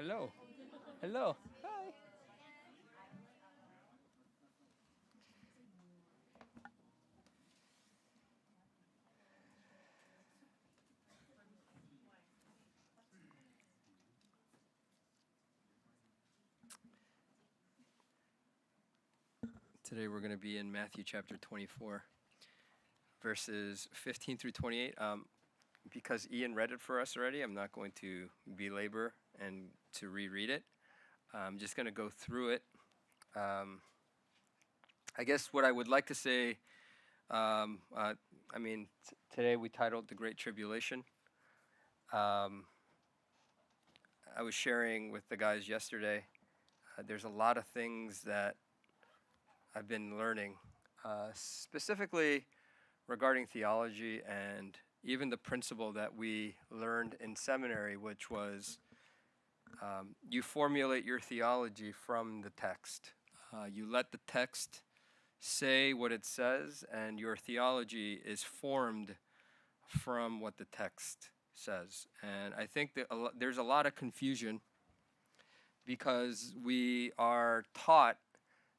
Hello. Hello. Hi. Today we're going to be in Matthew chapter 24, verses 15 through 28. Because Ian read it for us already, I'm not going to belabor and to reread it. I'm just going to go through it. I guess what I would like to say, today we titled The Great Tribulation. I was sharing with the guys yesterday. There's a lot of things that I've been learning, specifically regarding theology and even the principle that we learned in seminary, which was you formulate your theology from the text. You let the text say what it says, and your theology is formed from what the text says. And I think that there's a lot of confusion because we are taught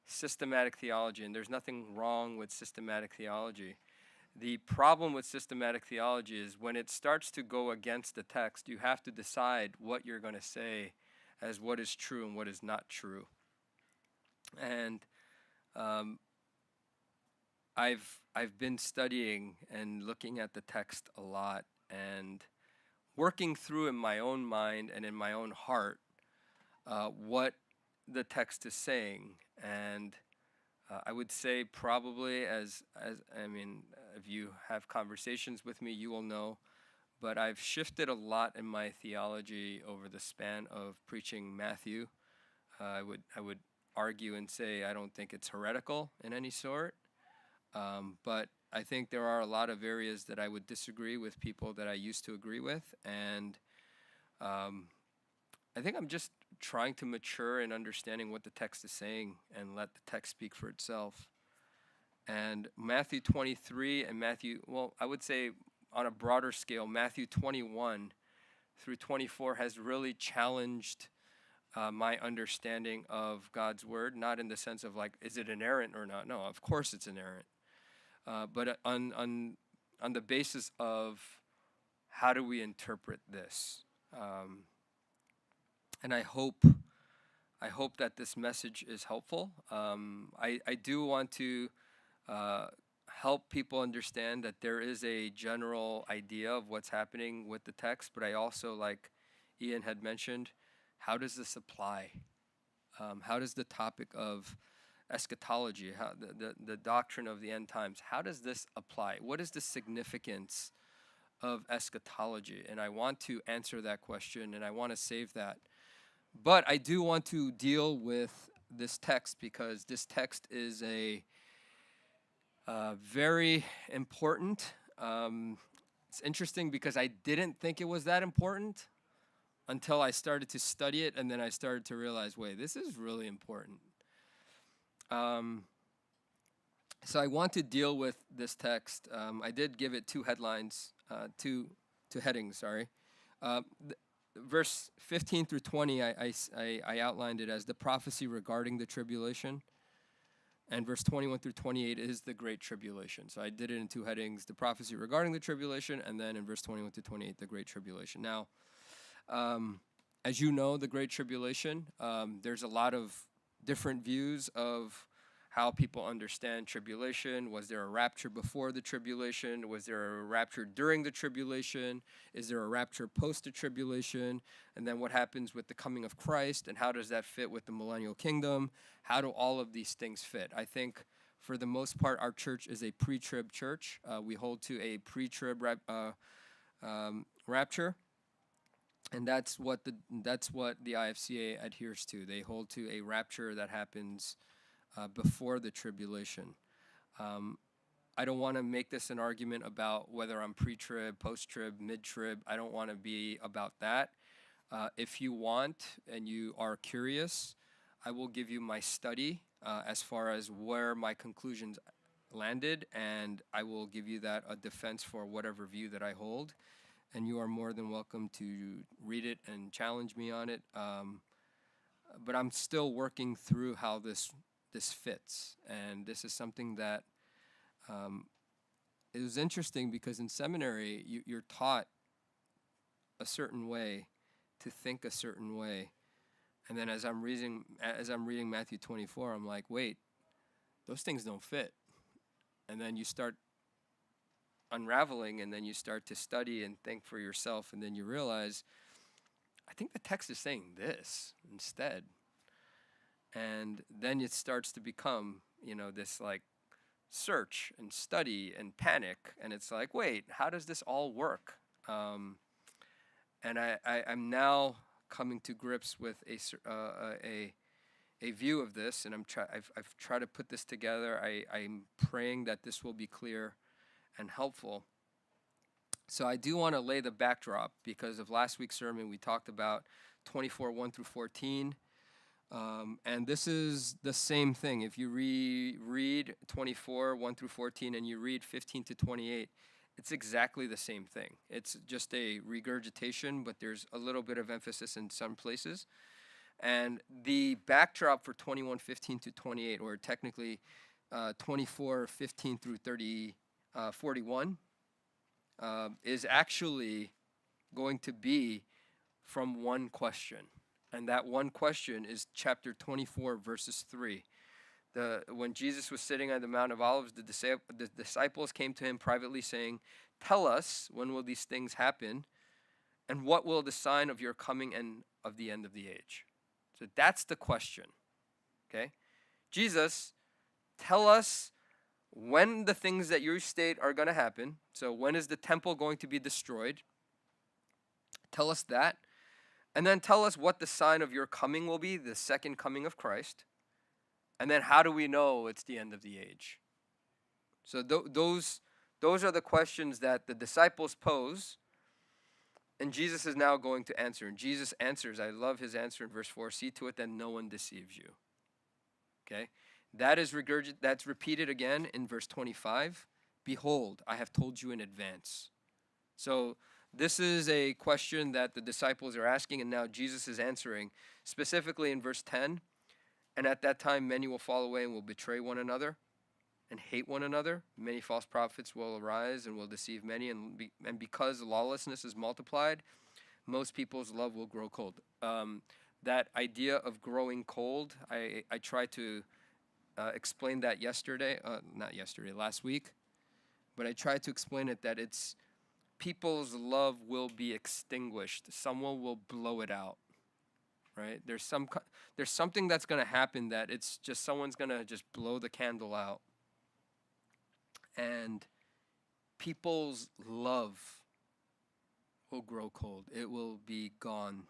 systematic theology, and there's nothing wrong with systematic theology. The problem with systematic theology is when it starts to go against the text, you have to decide what you're going to say as what is true and what is not true. And I've been studying and looking at the text a lot and working through in my own mind and in my own heart what the text is saying. And I would say probably if you have conversations with me, you will know, but I've shifted a lot in my theology over the span of preaching Matthew. I would argue and say I don't think it's heretical in any sort, but I think there are a lot of areas that I would disagree with people that I used to agree with, and I think I'm just trying to mature in understanding what the text is saying and let the text speak for itself. And Matthew 23 and I would say on a broader scale, Matthew 21 through 24 has really challenged my understanding of God's word, not in the sense of like, is it inerrant or not? No, of course it's inerrant. But on the basis of how do we interpret this? And I hope that this message is helpful. I do want to help people understand that there is a general idea of what's happening with the text, but I also, like Ian had mentioned, how does this apply? How does the topic of eschatology, how the doctrine of the end times, how does this apply? What is the significance of eschatology? And I want to answer that question, and I want to save that. But I do want to deal with this text because this text is a very important. It's interesting because I didn't think it was that important until I started to study it, and then I started to realize, wait, this is really important. So I want to deal with this text. I did give it two headlines, two headings, sorry. Verse 15 through 20, I outlined it as the prophecy regarding the tribulation. And verse 21 through 28 is the Great Tribulation. So I did it in two headings, the prophecy regarding the tribulation, and then in verse 21 through 28, the Great Tribulation. Now, as you know, the Great Tribulation, there's a lot of different views of how people understand tribulation. Was there a rapture before the tribulation? Was there a rapture during the tribulation? Is there a rapture post the tribulation? And then what happens with the coming of Christ? And how does that fit with the millennial kingdom? How do all of these things fit? I think for the most part, our church is a pre-trib church. We hold to a pre-trib rapture. And that's what the IFCA adheres to. They hold to a rapture that happens before the tribulation. I don't want to make this an argument about whether I'm pre-trib, post-trib, mid-trib. I don't want to be about that. If you want and you are curious, I will give you my study as far as where my conclusions landed, and I will give you that a defense for whatever view that I hold. and you are more than welcome to read it and challenge me on it. But I'm still working through how this fits, and this is something that it was interesting because in seminary you're taught a certain way, to think a certain way, and then as I'm reading Matthew 24, I'm like, wait, those things don't fit. And then you start unraveling, and then you start to study and think for yourself, and then you realize, I think the text is saying this instead. And then it starts to become, this like search and study and panic, and it's like, wait, how does this all work? And I'm now coming to grips with a view of this, and I've tried to put this together. I'm praying that this will be clear and helpful. So I do want to lay the backdrop, because of last week's sermon we talked about 24, 1 through 14. And this is the same thing. If you read 24, 1 through 14, and you read 15 to 28, it's exactly the same thing. It's just a regurgitation, but there's a little bit of emphasis in some places. And the backdrop for 21, 15 to 28, or technically 24, 15 through 41, is actually going to be from one question. And that one question is chapter 24, verses 3. When Jesus was sitting on the Mount of Olives, the disciples came to him privately saying, "Tell us, when will these things happen? And what will the sign of your coming and of the end of the age?" So that's the question. Okay? Jesus, tell us when the things that you state are going to happen. So when is the temple going to be destroyed? Tell us that. And then tell us what the sign of your coming will be, the second coming of Christ. And then how do we know it's the end of the age? So those are the questions that the disciples pose, and Jesus is now going to answer. And Jesus answers. I love his answer in verse 4. "See to it that no one deceives you." Okay? That's repeated again in verse 25. "Behold, I have told you in advance." So this is a question that the disciples are asking, and now Jesus is answering, specifically in verse 10. "And at that time many will fall away and will betray one another and hate one another. Many false prophets will arise and will deceive many, and because lawlessness is multiplied, most people's love will grow cold." That idea of growing cold, I tried to explain that last week, but I tried to explain it that it's people's love will be extinguished. Someone will blow it out, right? There's something that's going to happen that it's just someone's going to just blow the candle out. And people's love will grow cold. It will be gone.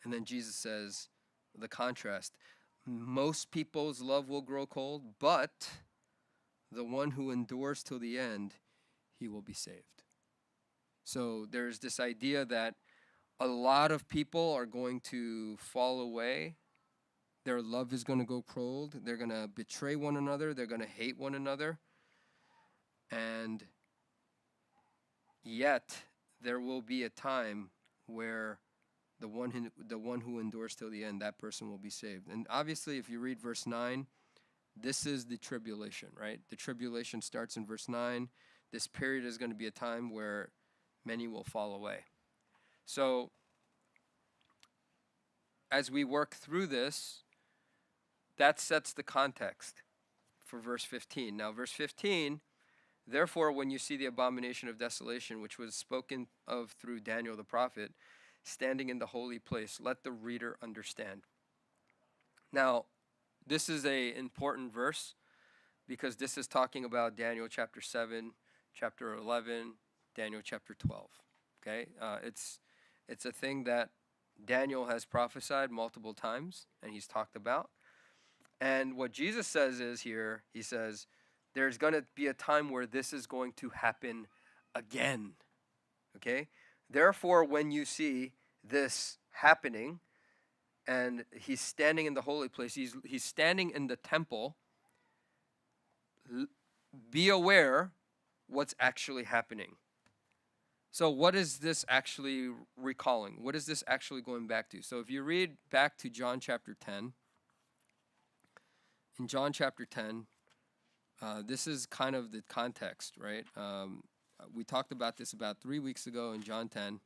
And then Jesus says, the contrast, most people's love will grow cold, but the one who endures till the end, he will be saved. So there's this idea that a lot of people are going to fall away. Their love is going to go cold. They're going to betray one another. They're going to hate one another. And yet there will be a time where the one who endures till the end, that person will be saved. And obviously, if you read verse 9, this is the tribulation, right? The tribulation starts in verse 9. This period is going to be a time where many will fall away. So as we work through this, that sets the context for verse 15. Now, verse 15, "Therefore, when you see the abomination of desolation, which was spoken of through Daniel the prophet, standing in the holy place, let the reader understand." Now, this is an important verse because this is talking about Daniel chapter 7, chapter 11, Daniel chapter 12. Okay? It's a thing that Daniel has prophesied multiple times, and he's talked about. And what Jesus says is here, he says, there's going to be a time where this is going to happen again. Okay? Therefore, when you see this happening, and he's standing in the holy place, he's standing in the temple, be aware what's actually happening. So what is this actually recalling? What is this actually going back to? So if you read back to John chapter 10, in John chapter 10, this is kind of the context, right? We talked about this about 3 weeks ago in John 10,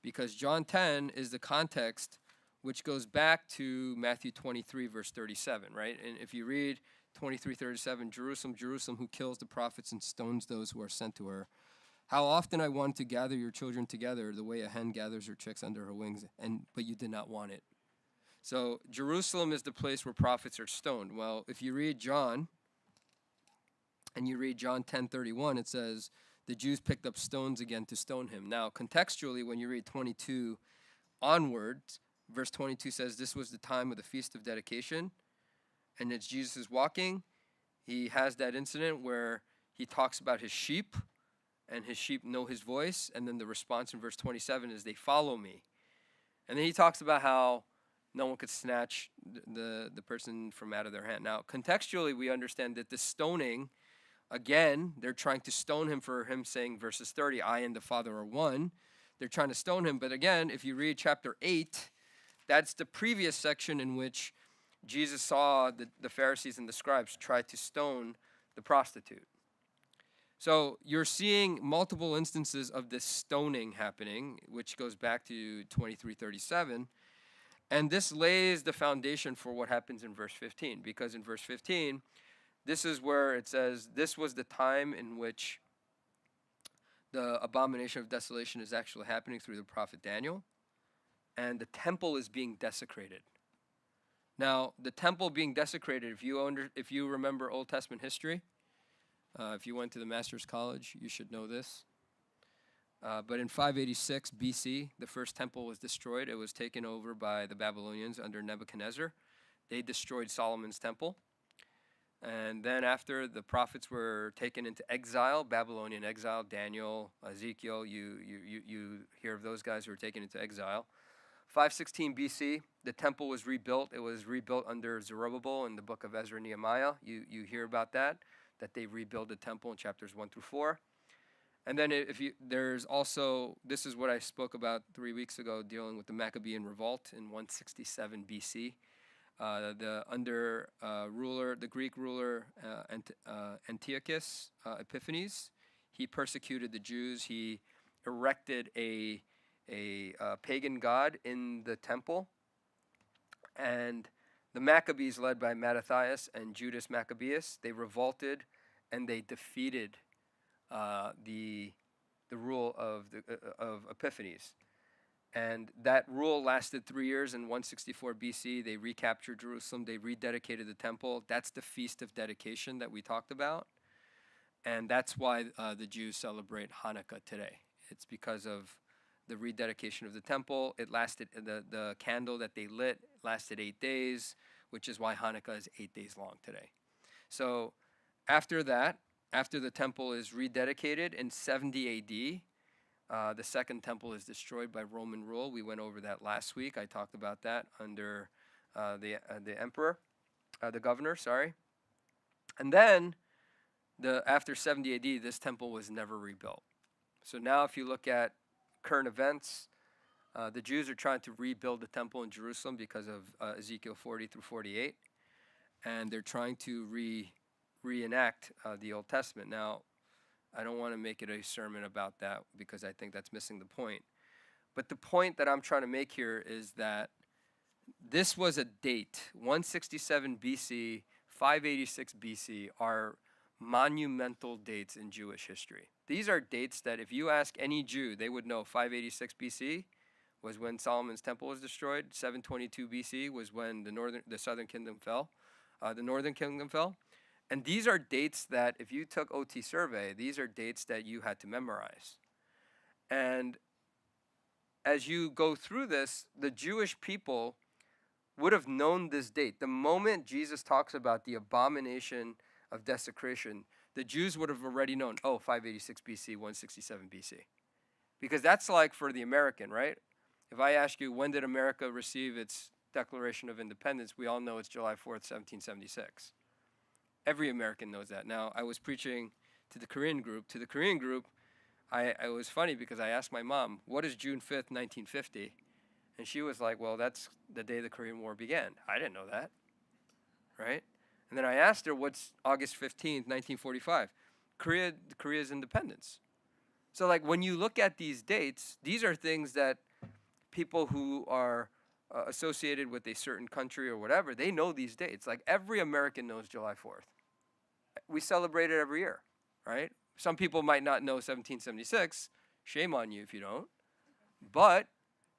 because John 10 is the context which goes back to Matthew 23, verse 37, right? And if you read 23:37, Jerusalem, Jerusalem, who kills the prophets and stones those who are sent to her. How often I wanted to gather your children together the way a hen gathers her chicks under her wings, but you did not want it. So Jerusalem is the place where prophets are stoned. Well, if you read John, and you read John 10:31, it says, the Jews picked up stones again to stone him. Now, contextually, when you read 22 onwards, verse 22 says this was the time of the Feast of Dedication, and as Jesus is walking, he has that incident where he talks about his sheep, and his sheep know his voice, and then the response in verse 27 is they follow me. And then he talks about how no one could snatch the person from out of their hand. Now, contextually, we understand that the stoning, again, they're trying to stone him for him saying, verses 30, I and the Father are one. They're trying to stone him. But again, if you read chapter 8, that's the previous section in which Jesus saw the Pharisees and the scribes try to stone the prostitute. So you're seeing multiple instances of this stoning happening, which goes back to 23:37. And this lays the foundation for what happens in verse 15. Because in verse 15, this is where it says, this was the time in which the abomination of desolation is actually happening through the prophet Daniel. And the temple is being desecrated. Now, the temple being desecrated, if you remember Old Testament history, if you went to the Master's College, you should know this. But in 586 BC, the first temple was destroyed. It was taken over by the Babylonians under Nebuchadnezzar. They destroyed Solomon's temple. And then after the prophets were taken into exile, Babylonian exile, Daniel, Ezekiel, you hear of those guys who were taken into exile. 516 BC, the temple was rebuilt. It was rebuilt under Zerubbabel in the book of Ezra and Nehemiah. You hear about that they rebuild the temple in chapters 1 through 4. And then there's also, this is what I spoke about 3 weeks ago, dealing with the Maccabean revolt in 167 BC. The Greek ruler Antiochus Epiphanes, he persecuted the Jews. He erected a pagan god in the temple, and the Maccabees, led by Mattathias and Judas Maccabeus, they revolted and they defeated the rule of Epiphanes. And that rule lasted 3 years. In 164 BC, they recaptured Jerusalem. They rededicated the temple. That's the Feast of Dedication that we talked about. And that's why the Jews celebrate Hanukkah today. It's because of the rededication of the temple. It lasted, the candle that they lit lasted 8 days, which is why Hanukkah is 8 days long today. So after that, after the temple is rededicated in 70 AD, the second temple is destroyed by Roman rule. We went over that last week. I talked about that under the governor. And then after 70 AD, this temple was never rebuilt. So now if you look at current events, the Jews are trying to rebuild the temple in Jerusalem because of Ezekiel 40 through 48, and they're trying to reenact the Old Testament. Now, I don't want to make it a sermon about that because I think that's missing the point. But the point that I'm trying to make here is that this was a date. 167 BC, 586 BC are monumental dates in Jewish history. These are dates that if you ask any Jew, they would know 586 BC was when Solomon's temple was destroyed. 722 BC was when the southern kingdom fell. The northern kingdom fell. And these are dates that, if you took OT survey, these are dates that you had to memorize. And as you go through this, the Jewish people would have known this date. The moment Jesus talks about the abomination of desecration, the Jews would have already known, 586 BC, 167 BC. Because that's like for the American, right? If I ask you, when did America receive its Declaration of Independence, we all know it's July 4th, 1776. Every American knows that. Now, I was preaching to the Korean group. To the Korean group, It was funny because I asked my mom, what is June 5th, 1950? And she was like, well, that's the day the Korean War began. I didn't know that, right? And then I asked her, what's August 15th, 1945? Korea's independence. So like when you look at these dates, these are things that people who are associated with a certain country or whatever, they know these dates. Like every American knows July 4th. We celebrate it every year, right? Some people might not know 1776. Shame on you if you don't. But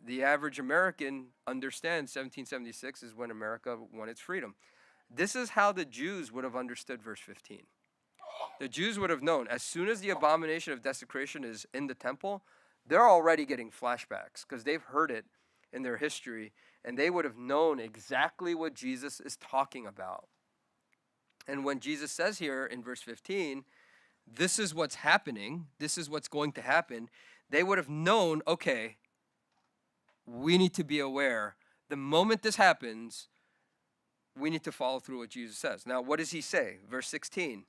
the average American understands 1776 is when America won its freedom. This is how the Jews would have understood verse 15. The Jews would have known as soon as the abomination of desecration is in the temple, they're already getting flashbacks because they've heard it in their history, and they would have known exactly what Jesus is talking about. And when Jesus says here in verse 15, this is what's happening, this is what's going to happen, they would have known, okay, we need to be aware. The moment this happens, we need to follow through what Jesus says. Now, what does he say? Verse 16,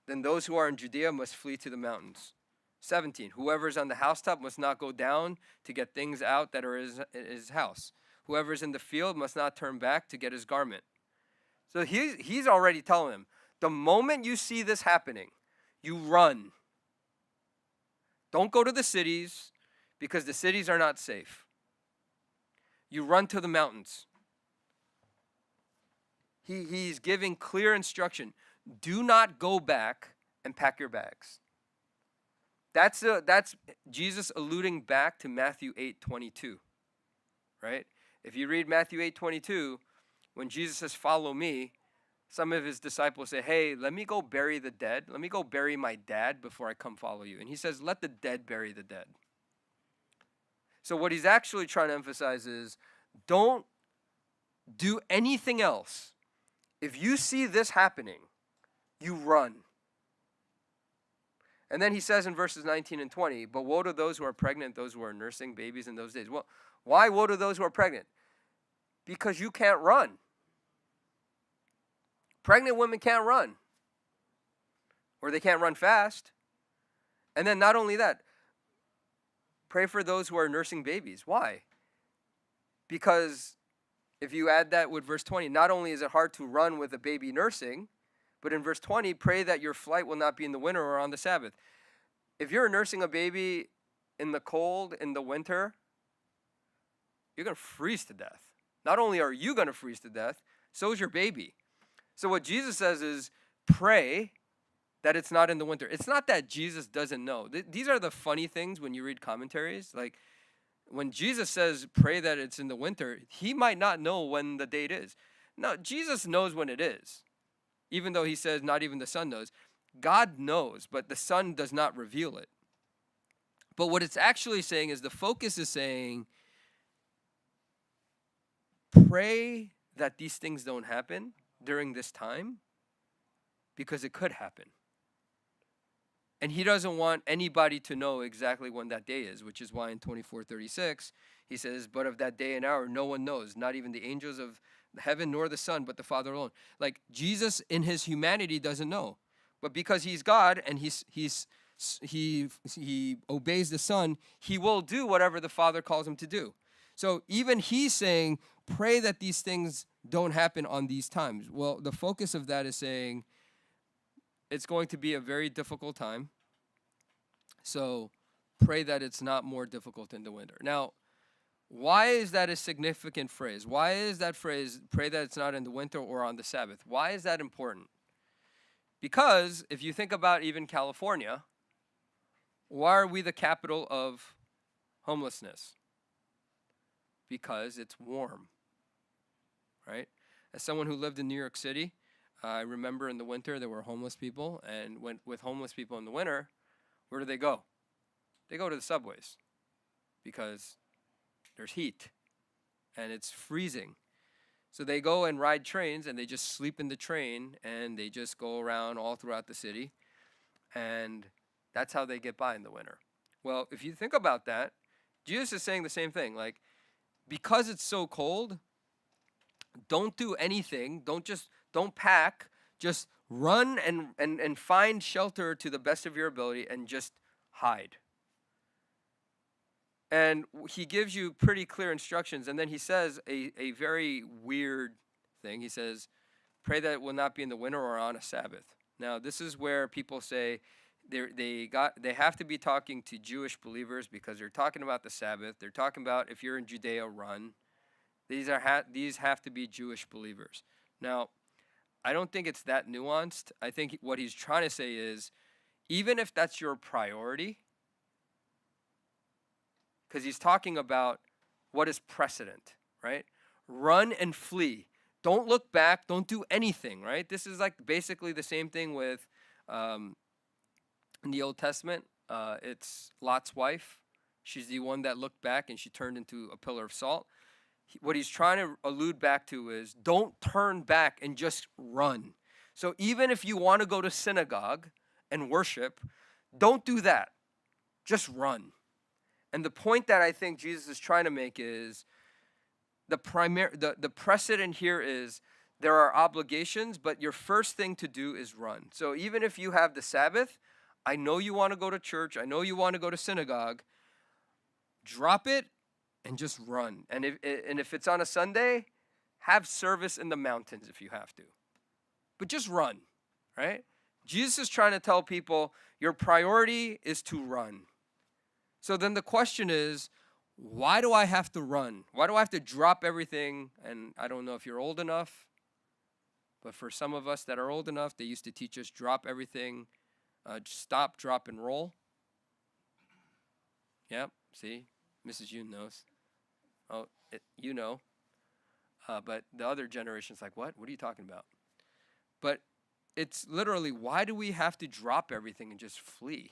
then those who are in Judea must flee to the mountains. 17, whoever is on the housetop must not go down to get things out that are in his house. Whoever is in the field must not turn back to get his garment. So he's already telling them, the moment you see this happening, you run. Don't go to the cities because the cities are not safe. You run to the mountains. He's giving clear instruction. Do not go back and pack your bags. That's Jesus alluding back to Matthew 8:22, right? If you read Matthew 8:22, when Jesus says, follow me, some of his disciples say, hey, let me go bury the dead. Let me go bury my dad before I come follow you. And he says, let the dead bury the dead. So what he's actually trying to emphasize is, don't do anything else. If you see this happening, you run. And then he says in verses 19 and 20, but woe to those who are pregnant, those who are nursing babies in those days. Well, why woe to those who are pregnant? Because you can't run. Pregnant women can't run. Or they can't run fast. And then not only that, pray for those who are nursing babies. Why? Because if you add that with verse 20, not only is it hard to run with a baby nursing, but in verse 20, pray that your flight will not be in the winter or on the Sabbath. If you're nursing a baby in the cold, in the winter, you're going to freeze to death. Not only are you going to freeze to death, so is your baby. So what Jesus says is, pray that it's not in the winter. It's not that Jesus doesn't know. These are the funny things when you read commentaries. Like, when Jesus says, pray that it's in the winter, he might not know when the date is. No, Jesus knows when it is. Even though he says not even the Son knows. God knows, but the Son does not reveal it. But what it's actually saying is the focus is saying, pray that these things don't happen during this time because it could happen. And he doesn't want anybody to know exactly when that day is, which is why in 24:36 he says, but of that day and hour no one knows, not even the angels of heaven nor the Son, but the Father alone. Like, Jesus in his humanity doesn't know. But because he's God and he obeys the Son, he will do whatever the Father calls him to do. So even he's saying, pray that these things don't happen on these times. Well, the focus of that is saying it's going to be a very difficult time. So pray that it's not more difficult in the winter. Now, why is that a significant phrase? Why is that phrase, pray that it's not in the winter or on the Sabbath? Why is that important? Because if you think about even California, why are we the capital of homelessness? Because it's warm, right? As someone who lived in New York City, I remember in the winter there were homeless people, and with homeless people in the winter, where do they go? They go to the subways because there's heat and it's freezing. So they go and ride trains and they just sleep in the train and they just go around all throughout the city, and that's how they get by in the winter. Well, if you think about that, Jesus is saying the same thing. Like, because it's so cold, don't do anything. Don't pack. Just run and find shelter to the best of your ability and just hide. And he gives you pretty clear instructions. And then he says a very weird thing. He says, pray that it will not be in the winter or on a Sabbath. Now, this is where people say they have to be talking to Jewish believers because they're talking about the Sabbath. They're talking about if you're in Judea, run. These have to be Jewish believers. Now, I don't think it's that nuanced. I think what he's trying to say is, even if that's your priority, because he's talking about what is precedent, right? Run and flee. Don't look back. Don't do anything, right? This is like basically the same thing with in the Old Testament. It's Lot's wife. She's the one that looked back and she turned into a pillar of salt. What he's trying to allude back to is don't turn back and just run. So even if you want to go to synagogue and worship, don't do that. Just run. And the point that I think Jesus is trying to make is the precedent here is there are obligations, but your first thing to do is run. So even if you have the Sabbath, I know you want to go to church, I know you want to go to synagogue, drop it and just run. And if it's on a Sunday, have service in the mountains if you have to. But just run, right? Jesus is trying to tell people your priority is to run. So then the question is, why do I have to run? Why do I have to drop everything? And I don't know if you're old enough, but for some of us that are old enough, they used to teach us drop everything, stop, drop, and roll. Yep, see, Mrs. Yoon knows. Oh, you know. But the other generation's like, what? What are you talking about? But it's literally, why do we have to drop everything and just flee?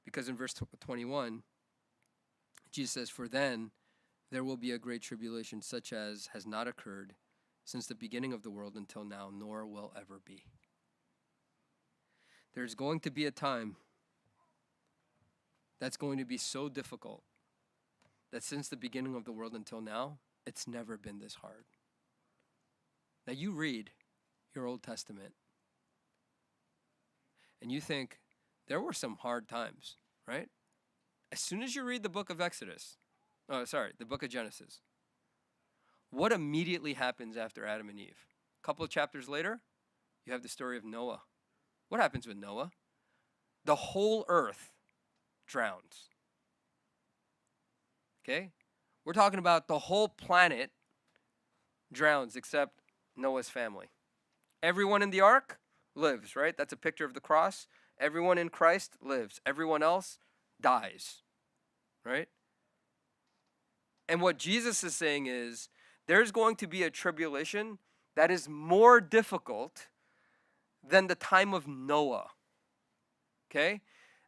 Because in verse 21, Jesus says, for then there will be a great tribulation such as has not occurred since the beginning of the world until now, nor will ever be. There's going to be a time that's going to be so difficult that since the beginning of the world until now, it's never been this hard. Now you read your Old Testament and you think there were some hard times, right? As soon as you read the book of the book of Genesis, what immediately happens after Adam and Eve? A couple of chapters later, you have the story of Noah. What happens with Noah? The whole earth drowns. Okay? We're talking about the whole planet drowns except Noah's family. Everyone in the ark lives, right? That's a picture of the cross. Everyone in Christ lives. Everyone else dies, right? And what Jesus is saying is there's going to be a tribulation that is more difficult than the time of Noah, okay?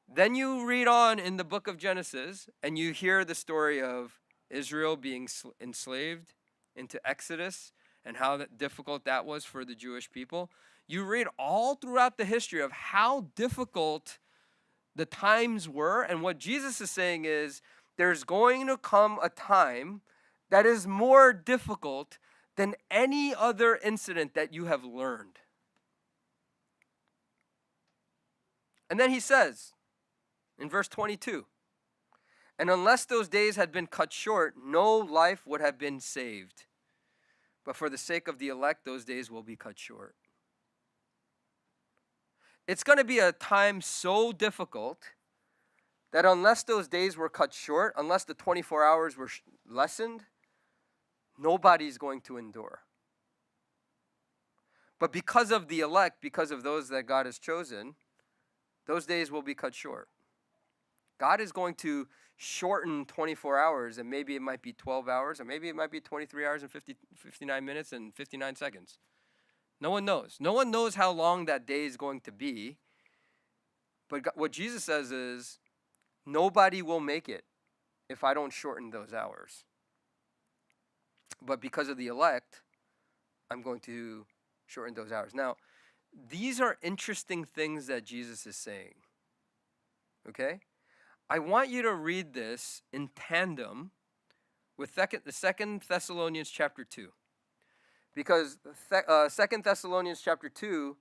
Then you read on in the book of Genesis and you hear the story of Israel being enslaved into Exodus and how difficult that was for the Jewish people. You read all throughout the history of how difficult the times were, and what Jesus is saying is there's going to come a time that is more difficult than any other incident that you have learned. And then he says in verse 22, and unless those days had been cut short, no life would have been saved. But for the sake of the elect, those days will be cut short. It's going to be a time so difficult that unless those days were cut short, unless the 24 hours were lessened, nobody's going to endure. But because of the elect, because of those that God has chosen, those days will be cut short. God is going to shorten 24 hours, and maybe it might be 12 hours, or maybe it might be 23 hours and 59 minutes and 59 seconds. No one knows. No one knows how long that day is going to be. But what Jesus says is, nobody will make it if I don't shorten those hours. But because of the elect, I'm going to shorten those hours. Now, these are interesting things that Jesus is saying. Okay? I want you to read this in tandem with the 2 Thessalonians chapter 2. Because 2 Thessalonians chapter 2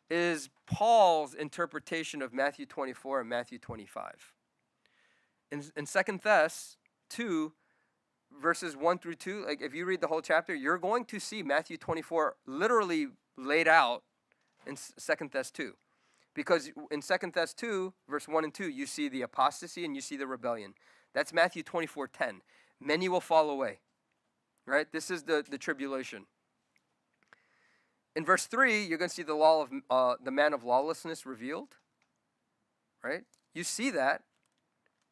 is Paul's interpretation of Matthew 24 and Matthew 25. In 2 Thess 2, verses 1 through 2, like if you read the whole chapter, you're going to see Matthew 24 literally laid out in 2 Thess 2. Because in 2 Thess 2, verse 1 and 2, you see the apostasy and you see the rebellion. That's Matthew 24:10. Many will fall away. Right? This is the tribulation. In verse 3, you're going to see the law of the man of lawlessness revealed. Right? You see that.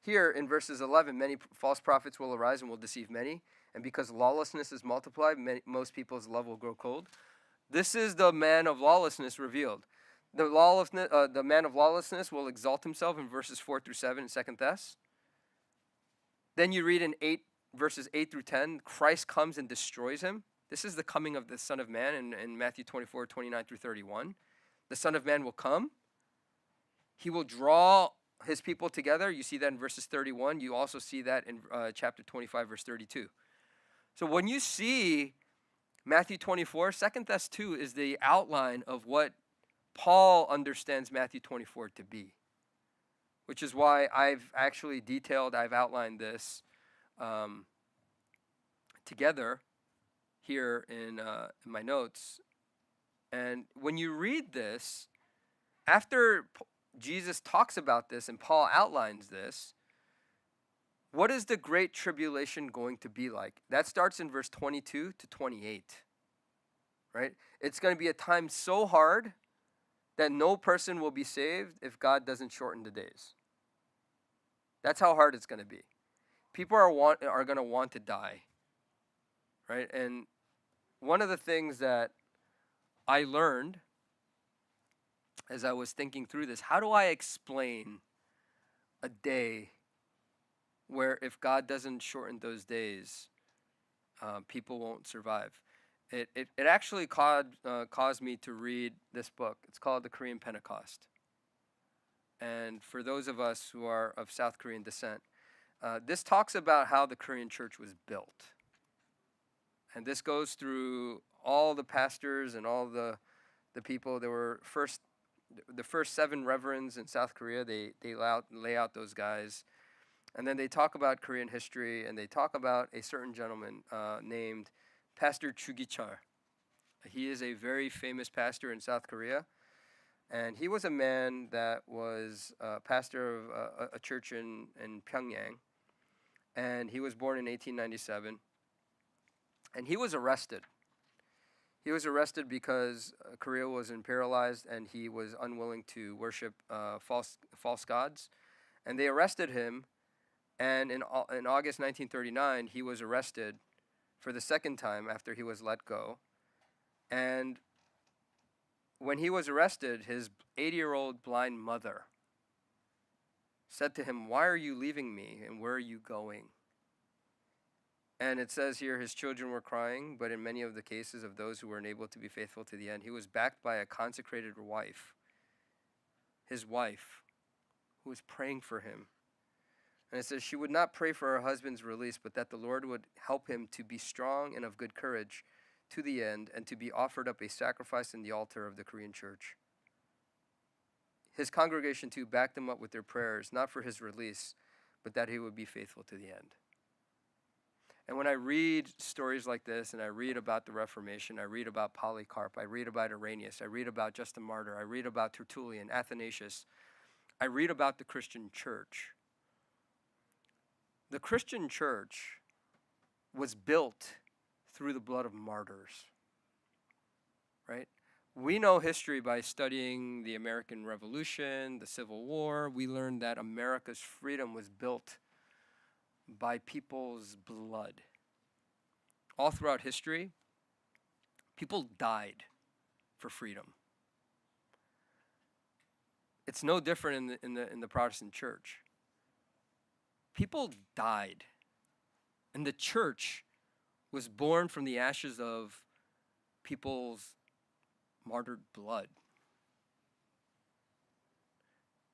Here in verses 11, many false prophets will arise and will deceive many. And because lawlessness is multiplied, most people's love will grow cold. This is the man of lawlessness revealed. The man of lawlessness will exalt himself in verses 4 through 7 in 2 Thess. Then you read in verses 8 through 10, Christ comes and destroys him. This is the coming of the Son of Man in Matthew 24, 29 through 31. The Son of Man will come. He will draw his people together. You see that in verses 31. You also see that in chapter 25, verse 32. So when you see Matthew 24, 2 Thess 2 is the outline of what Paul understands Matthew 24 to be, which is why I've outlined this together here in my notes. And when you read this, after Jesus talks about this and Paul outlines this, what is the great tribulation going to be like? That starts in verse 22 to 28, right? It's going to be a time so hard that no person will be saved if God doesn't shorten the days. That's how hard it's going to be. People are going to want to die, right? And one of the things that I learned as I was thinking through this, how do I explain a day where if God doesn't shorten those days, people won't survive? It actually caused me to read this book. It's called The Korean Pentecost. And for those of us who are of South Korean descent, this talks about how the Korean church was built. And this goes through all the pastors and all the people. There were the first 7 reverends in South Korea. They lay out those guys. And then they talk about Korean history, and they talk about a certain gentleman named Pastor Chu Gi-chul. He is a very famous pastor in South Korea. And he was a man that was pastor of a church in Pyongyang. And he was born in 1897. And he was arrested. He was arrested because Korea was imperialized and he was unwilling to worship false gods. And they arrested him. And in August 1939, he was arrested for the second time after he was let go. And when he was arrested, his 80-year-old blind mother said to him, "Why are you leaving me and where are you going?" And it says here his children were crying, but in many of the cases of those who were unable to be faithful to the end, he was backed by a consecrated wife, his wife, who was praying for him. And it says she would not pray for her husband's release, but that the Lord would help him to be strong and of good courage to the end, and to be offered up a sacrifice in the altar of the Korean church. His congregation too backed him up with their prayers, not for his release, but that he would be faithful to the end. And when I read stories like this, and I read about the Reformation, I read about Polycarp, I read about Irenaeus, I read about Justin Martyr, I read about Tertullian, Athanasius, I read about the Christian church. The Christian church was built through the blood of martyrs, right? We know history by studying the American Revolution, the Civil War. We learned that America's freedom was built by people's blood. All throughout history, people died for freedom. It's no different in the Protestant church. People died, and the church was born from the ashes of people's martyred blood.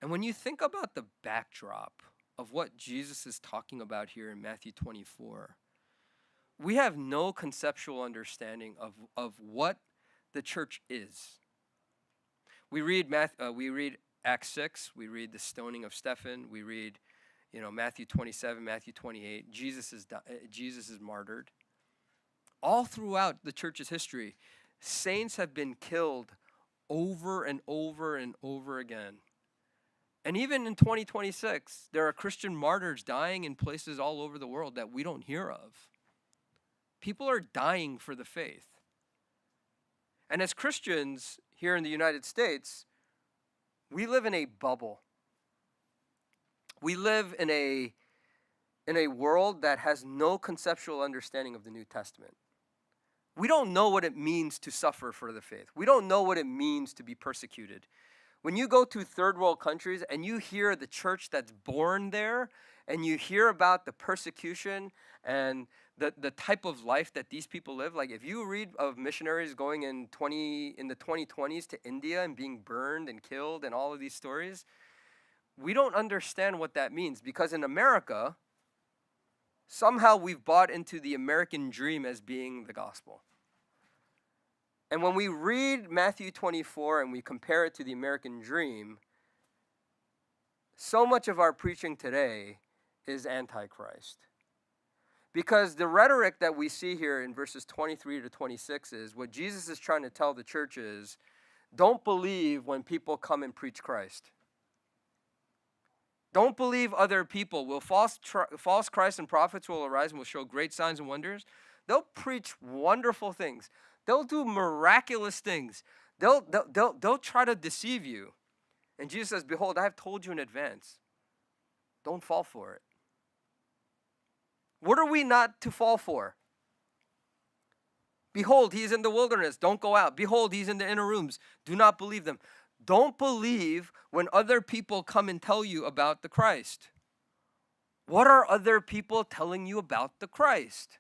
And when you think about the backdrop of what Jesus is talking about here in Matthew 24, we have no conceptual understanding of what the church is. We read Acts 6, we read the stoning of Stephen, we read Matthew 27, Matthew 28, Jesus is martyred. All throughout the church's history, saints have been killed over and over and over again. And even in 2026, there are Christian martyrs dying in places all over the world that we don't hear of. People are dying for the faith. And as Christians here in the United States, we live in a bubble. We live in a world that has no conceptual understanding of the New Testament. We don't know what it means to suffer for the faith. We don't know what it means to be persecuted. When you go to third world countries and you hear the church that's born there, and you hear about the persecution and the type of life that these people live, like if you read of missionaries going in the 2020s to India and being burned and killed and all of these stories, we don't understand what that means, because in America, somehow we've bought into the American dream as being the gospel. And when we read Matthew 24 and we compare it to the American dream, so much of our preaching today is antichrist. Because the rhetoric that we see here in verses 23 to 26 is what Jesus is trying to tell the church is, don't believe when people come and preach Christ. Don't believe other people. Will false Christs and prophets will arise and will show great signs and wonders. They'll preach wonderful things. They'll do miraculous things. They'll try to deceive you. And Jesus says, behold, I have told you in advance. Don't fall for it. What are we not to fall for? Behold, he is in the wilderness. Don't go out. Behold, he's in the inner rooms. Do not believe them. Don't believe when other people come and tell you about the Christ. What are other people telling you about the Christ?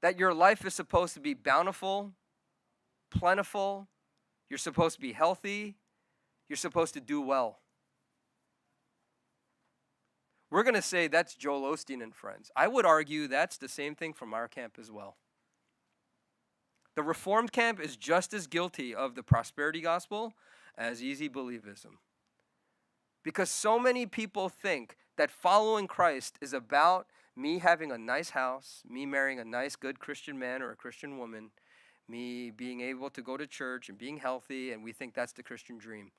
That your life is supposed to be bountiful, plentiful, you're supposed to be healthy, you're supposed to do well. We're going to say that's Joel Osteen and friends. I would argue that's the same thing from our camp as well. The Reformed camp is just as guilty of the prosperity gospel as easy believism. Because so many people think that following Christ is about me having a nice house, me marrying a nice, good Christian man or a Christian woman, me being able to go to church and being healthy, and we think that's the Christian dream.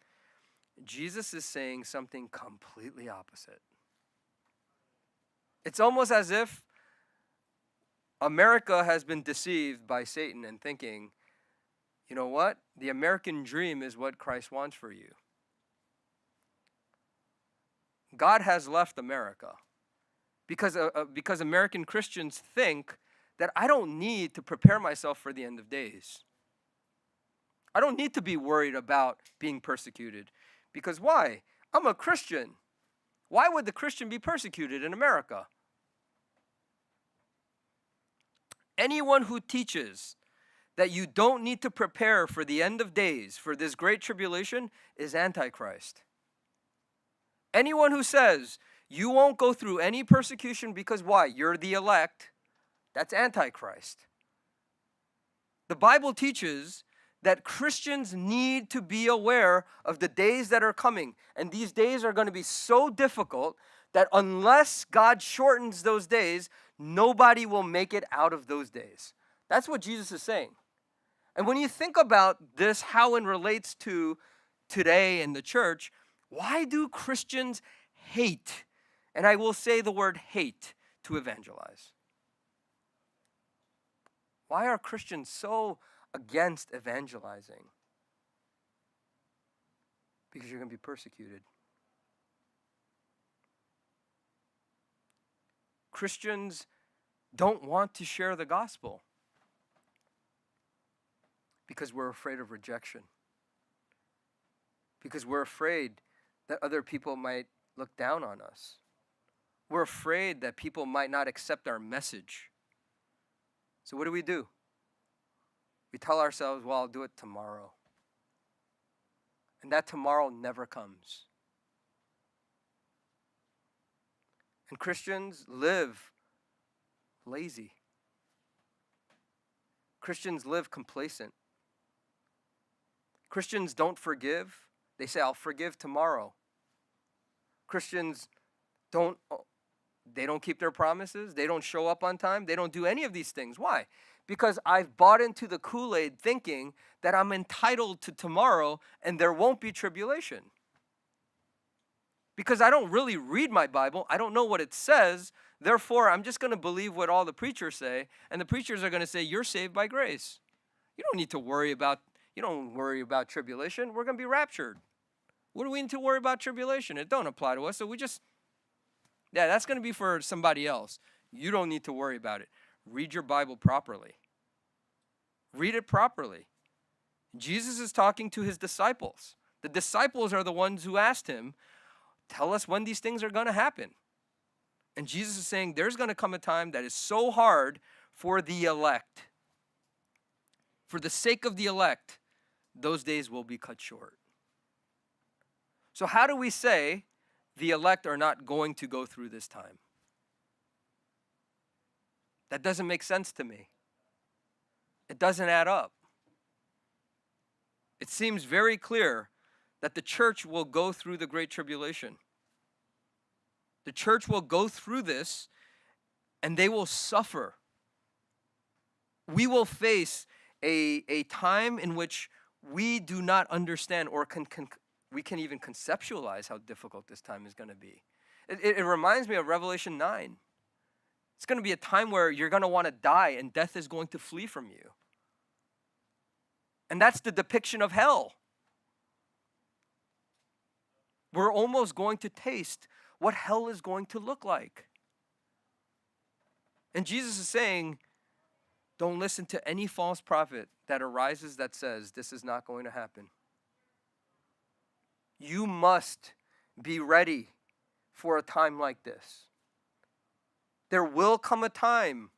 Jesus is saying something completely opposite. It's almost as if America has been deceived by Satan and thinking, you know what? The American dream is what Christ wants for you. God has left America because American Christians think that I don't need to prepare myself for the end of days. I don't need to be worried about being persecuted. Because why? I'm a Christian. Why would the Christian be persecuted in America? Anyone who teaches that you don't need to prepare for the end of days, for this great tribulation, is antichrist. Anyone who says you won't go through any persecution because why? You're the elect, that's antichrist. The Bible teaches that Christians need to be aware of the days that are coming. And these days are going to be so difficult that unless God shortens those days, nobody will make it out of those days. That's what Jesus is saying. And when you think about this, how it relates to today in the church, why do Christians hate, and I will say the word hate, to evangelize? Why are Christians so against evangelizing? Because you're going to be persecuted. Christians don't want to share the gospel because we're afraid of rejection. Because we're afraid that other people might look down on us. We're afraid that people might not accept our message. So what do? We tell ourselves, well, I'll do it tomorrow. And that tomorrow never comes. And Christians live lazy. Christians live complacent. Christians don't forgive. They say, I'll forgive tomorrow. Christians don't they don't keep their promises. They don't show up on time. They don't do any of these things. Why? Because I've bought into the Kool-Aid thinking that I'm entitled to tomorrow and there won't be tribulation. Because I don't really read my Bible. I don't know what it says. Therefore, I'm just going to believe what all the preachers say. And the preachers are going to say, you're saved by grace. You don't worry about tribulation. We're going to be raptured. What do we need to worry about tribulation? It don't apply to us. So that's going to be for somebody else. You don't need to worry about it. Read your Bible properly. Read it properly. Jesus is talking to his disciples. The disciples are the ones who asked him, tell us when these things are going to happen. And Jesus is saying there's going to come a time that is so hard for the elect. For the sake of the elect, those days will be cut short. So how do we say the elect are not going to go through this time? That doesn't make sense to me. It doesn't add up. It seems very clear that the church will go through the Great Tribulation. The church will go through this and they will suffer. We will face a time in which we do not understand or we can even conceptualize how difficult this time is going to be. It reminds me of Revelation 9. It's going to be a time where you're going to want to die and death is going to flee from you. And that's the depiction of hell. We're almost going to taste what hell is going to look like. And Jesus is saying, don't listen to any false prophet that arises that says this is not going to happen. You must be ready for a time like this. There will come a time.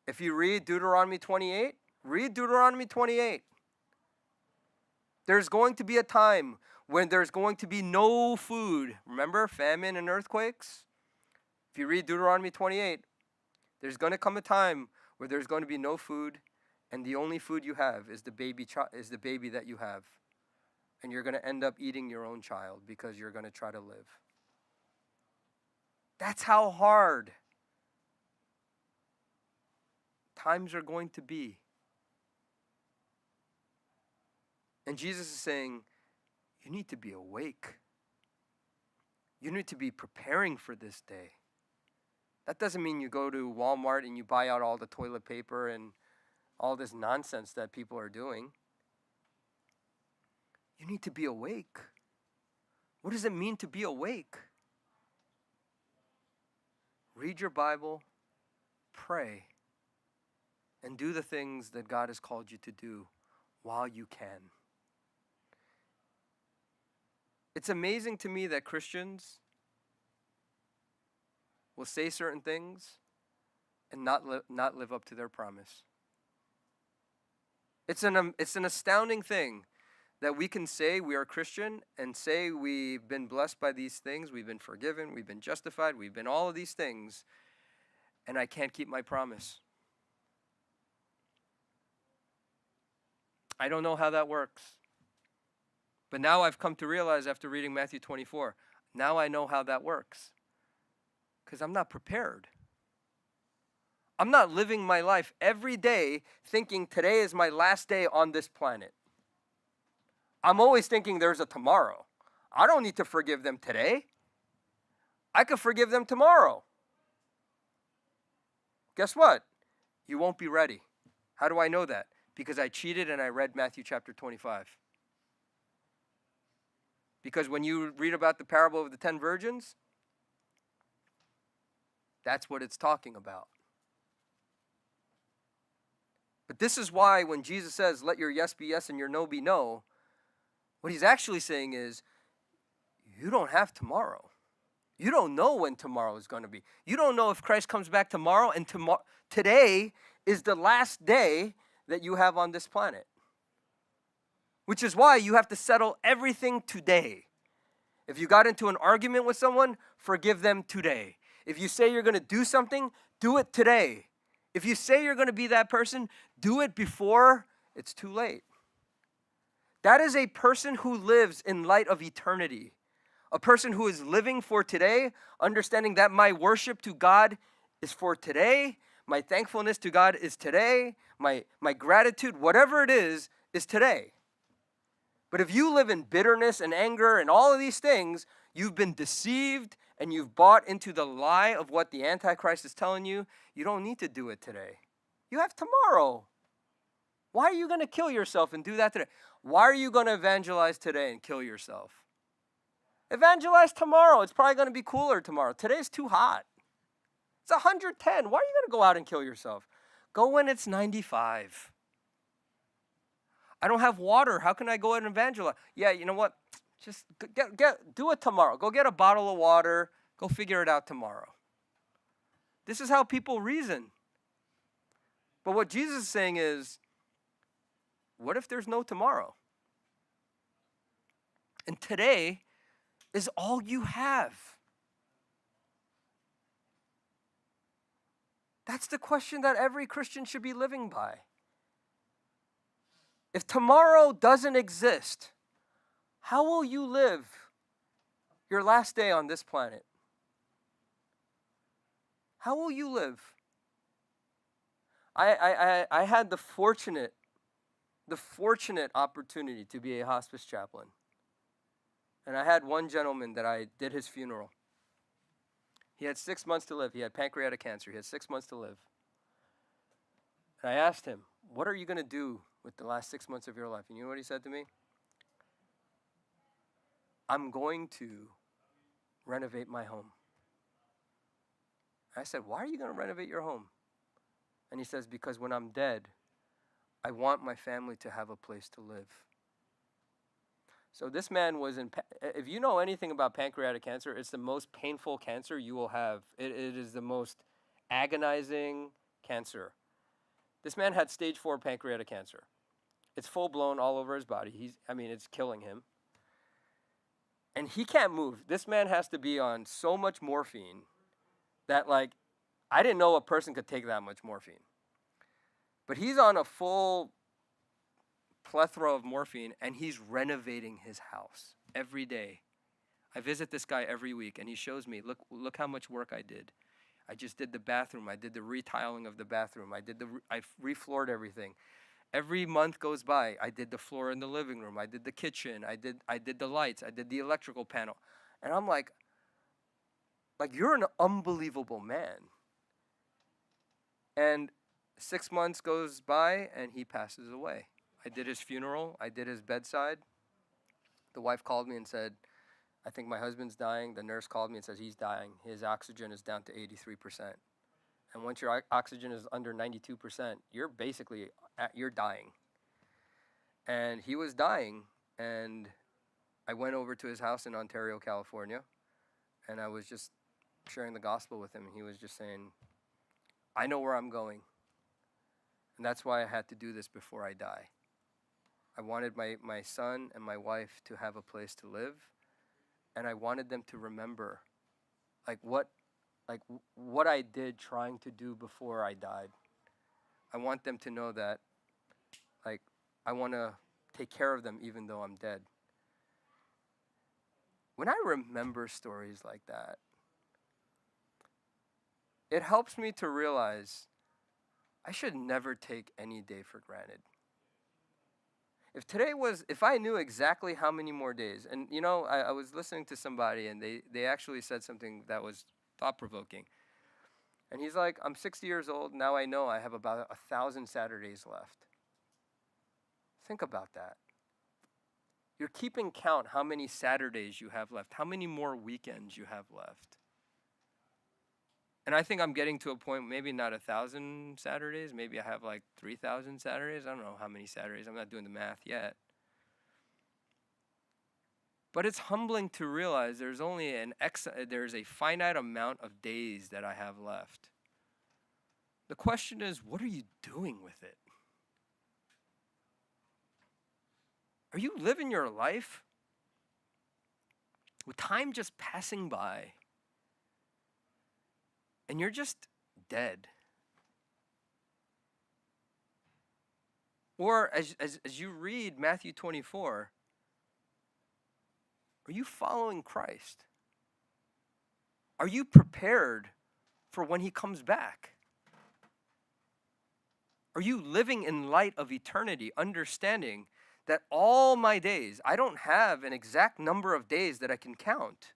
If you read Deuteronomy 28, read Deuteronomy 28. There's going to be a time when there's going to be no food. Remember famine and earthquakes? If you read Deuteronomy 28, there's going to come a time where there's going to be no food, and the only food you have is the baby that you have. And you're going to end up eating your own child because you're going to try to live. That's how hard times are going to be. And Jesus is saying, you need to be awake. You need to be preparing for this day. That doesn't mean you go to Walmart and you buy out all the toilet paper and all this nonsense that people are doing. You need to be awake. What does it mean to be awake? Read your Bible, pray, and do the things that God has called you to do while you can. It's amazing to me that Christians will say certain things and not live up to their promise. It's an astounding thing that we can say we are Christian and say we've been blessed by these things, we've been forgiven, we've been justified, we've been all of these things, and I can't keep my promise. I don't know how that works. But now I've come to realize after reading Matthew 24, now I know how that works. Because I'm not prepared. I'm not living my life every day thinking today is my last day on this planet. I'm always thinking there's a tomorrow. I don't need to forgive them today. I could forgive them tomorrow. Guess what? You won't be ready. How do I know that? Because I cheated and I read Matthew chapter 25. Because when you read about the parable of the 10 virgins, that's what it's talking about. But this is why when Jesus says, let your yes be yes and your no be no, what he's actually saying is, you don't have tomorrow. You don't know when tomorrow is going to be. You don't know if Christ comes back tomorrow, and today is the last day that you have on this planet. Which is why you have to settle everything today. If you got into an argument with someone, forgive them today. If you say you're going to do something, do it today. If you say you're going to be that person, do it before it's too late. That is a person who lives in light of eternity, A person who is living for today, understanding that my worship to God is for today, my thankfulness to God is today, my gratitude, whatever it is today. But if you live in bitterness and anger and all of these things, you've been deceived and you've bought into the lie of what the Antichrist is telling you. You don't need to do it today. You have tomorrow. Why are you going to kill yourself and do that today? Why are you going to evangelize today and kill yourself? Evangelize tomorrow. It's probably going to be cooler tomorrow. Today's too hot. It's 110. Why are you going to go out and kill yourself? Go when it's 95. I don't have water. How can I go out and evangelize? Yeah, you know what? Just do it tomorrow. Go get a bottle of water. Go figure it out tomorrow. This is how people reason. But what Jesus is saying is, what if there's no tomorrow? And today is all you have. That's the question that every Christian should be living by. If tomorrow doesn't exist, how will you live your last day on this planet? How will you live? I had the fortunate opportunity to be a hospice chaplain. And I had one gentleman that I did his funeral. He had 6 months to live. He had pancreatic cancer. He had 6 months to live. And I asked him, what are you going to do with the last 6 months of your life? And you know what he said to me? I'm going to renovate my home. I said, why are you going to renovate your home? And he says, because when I'm dead, I want my family to have a place to live. So this man was if you know anything about pancreatic cancer, it's the most painful cancer you will have. It is the most agonizing cancer. This man had stage 4 pancreatic cancer. It's full blown all over his body. It's killing him. And he can't move. This man has to be on so much morphine that I didn't know a person could take that much morphine. But he's on a full plethora of morphine, and he's renovating his house every day. I visit this guy every week, and he shows me, look how much work I did. I just did the bathroom. I did the retiling of the bathroom. I refloored everything. Every month goes by, I did the floor in the living room. I did the kitchen. I did the lights. I did the electrical panel. And I'm like, you're an unbelievable man. And 6 months goes by, and he passes away. I did his funeral. I did his bedside. The wife called me and said, I think my husband's dying. The nurse called me and says he's dying. His oxygen is down to 83%. And once your oxygen is under 92%, you're dying. And he was dying, and I went over to his house in Ontario, California, and I was just sharing the gospel with him. He was just saying, I know where I'm going, and that's why I had to do this before I die. I wanted my son and my wife to have a place to live, and I wanted them to remember what I did trying to do before I died. I want them to know that I want to take care of them even though I'm dead. When I remember stories like that, it helps me to realize I should never take any day for granted. If I knew exactly how many more days, and I was listening to somebody and they actually said something that was thought-provoking. And he's like, I'm 60 years old, now I know I have about 1,000 Saturdays left. Think about that. You're keeping count how many Saturdays you have left, how many more weekends you have left. And I think I'm getting to a point, maybe not 1,000 Saturdays, maybe I have 3,000 Saturdays. I don't know how many Saturdays, I'm not doing the math yet. But it's humbling to realize there's a finite amount of days that I have left. The question is, what are you doing with it? Are you living your life with time just passing by? And you're just dead. Or as you read Matthew 24, Are you following Christ? Are you prepared for when he comes back? Are you living in light of eternity, understanding that all my days, I don't have an exact number of days that I can count.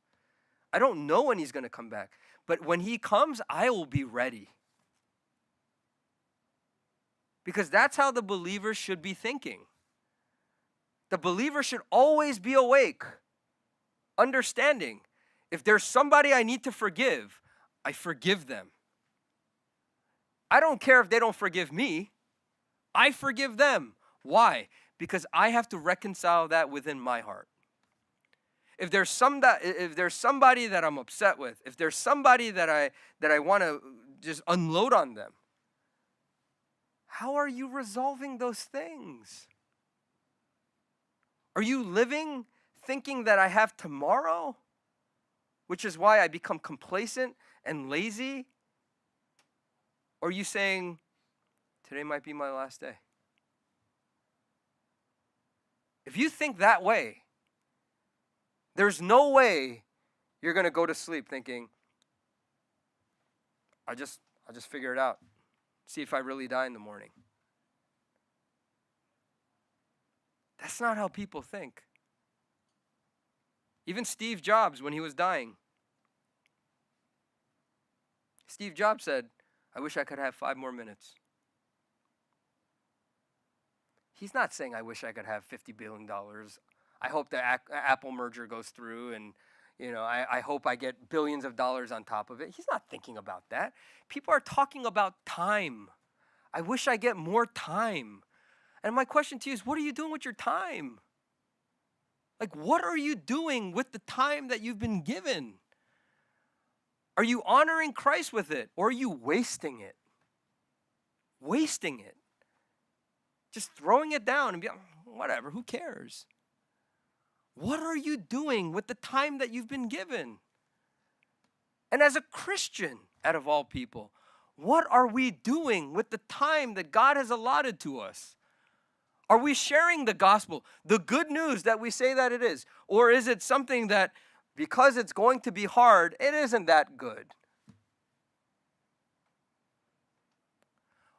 I don't know when he's going to come back. But when he comes, I will be ready. Because that's how the believer should be thinking. The believer should always be awake, understanding. If there's somebody I need to forgive, I forgive them. I don't care if they don't forgive me. I forgive them. Why? Because I have to reconcile that within my heart. If there's somebody that I'm upset with, if there's somebody that I want to just unload on them, how are you resolving those things? Are you living thinking that I have tomorrow, which is why I become complacent and lazy? Or are you saying, today might be my last day? If you think that way, there's no way you're going to go to sleep thinking, I'll just figure it out. See if I really die in the morning. That's not how people think. Even Steve Jobs, when he was dying, Steve Jobs said, I wish I could have 5 more minutes. He's not saying, I wish I could have $50 billion. I hope the Apple merger goes through and, I hope I get billions of dollars on top of it. He's not thinking about that. People are talking about time. I wish I get more time. And my question to you is, what are you doing with your time? Like, what are you doing with the time that you've been given? Are you honoring Christ with it, or are you wasting it? Wasting it. Just throwing it down and be like, whatever, who cares? What are you doing with the time that you've been given? And as a Christian, out of all people, what are we doing with the time that God has allotted to us? Are we sharing the gospel, the good news that we say that it is? Or is it something that, because it's going to be hard, it isn't that good?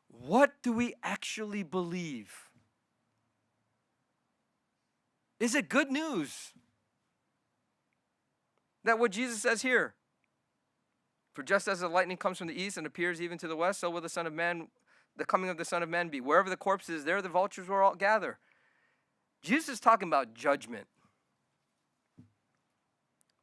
What do we actually believe? Is it good news? That what Jesus says here, for just as the lightning comes from the east and appears even to the west, so will the coming of the Son of Man be. Wherever the corpse is, there the vultures will all gather. Jesus is talking about judgment.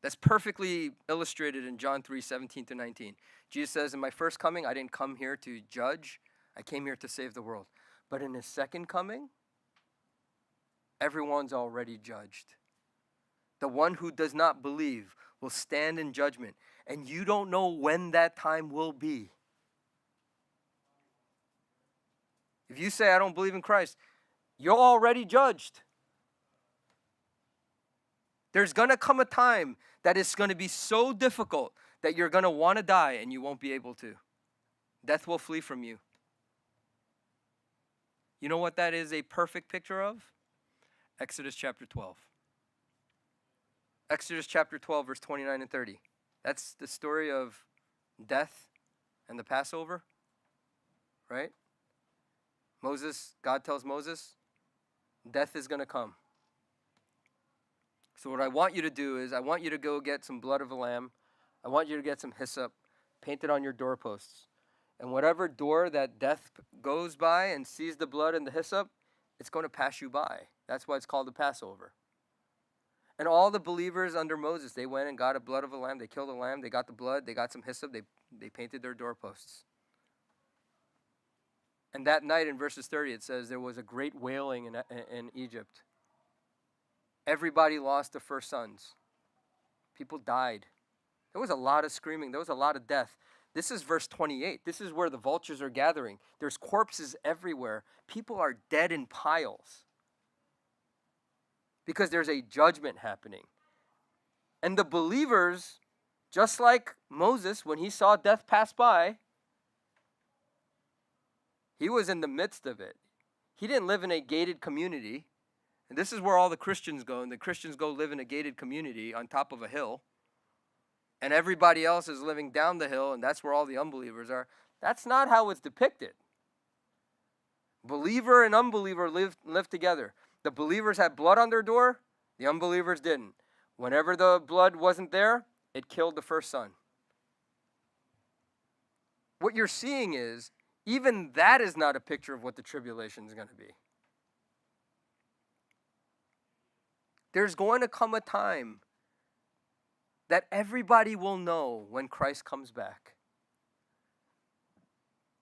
That's perfectly illustrated in John 3:17-19. Jesus says, in my first coming, I didn't come here to judge. I came here to save the world. But in his second coming, everyone's already judged. The one who does not believe will stand in judgment. And you don't know when that time will be. If you say, I don't believe in Christ, you're already judged. There's going to come a time that it's going to be so difficult that you're going to want to die and you won't be able to. Death will flee from you. You know what that is a perfect picture of? Exodus chapter 12. Exodus chapter 12, verse 29 and 30. That's the story of death and the Passover, right? God tells Moses, death is going to come. So what I want you to do is I want you to go get some blood of a lamb. I want you to get some hyssop, paint it on your doorposts. And whatever door that death goes by and sees the blood and the hyssop, it's going to pass you by. That's why it's called the Passover. And all the believers under Moses, they went and got a blood of a lamb. They killed a lamb. They got the blood. They got some hyssop. They painted their doorposts. And that night in verses 30, it says there was a great wailing in Egypt. Everybody lost their first sons. People died. There was a lot of screaming. There was a lot of death. This is verse 28. This is where the vultures are gathering. There's corpses everywhere. People are dead in piles. Because there's a judgment happening. And the believers, just like Moses, when he saw death pass by, he was in the midst of it. He didn't live in a gated community. And this is where all the Christians go, and the Christians go live in a gated community on top of a hill, and everybody else is living down the hill, and that's where all the unbelievers are. That's not how it's depicted. Believer and unbeliever live together. The believers had blood on their door, the unbelievers didn't. Whenever the blood wasn't there, it killed the first son. What you're seeing is, even that is not a picture of what the tribulation is going to be. There's going to come a time that everybody will know when Christ comes back.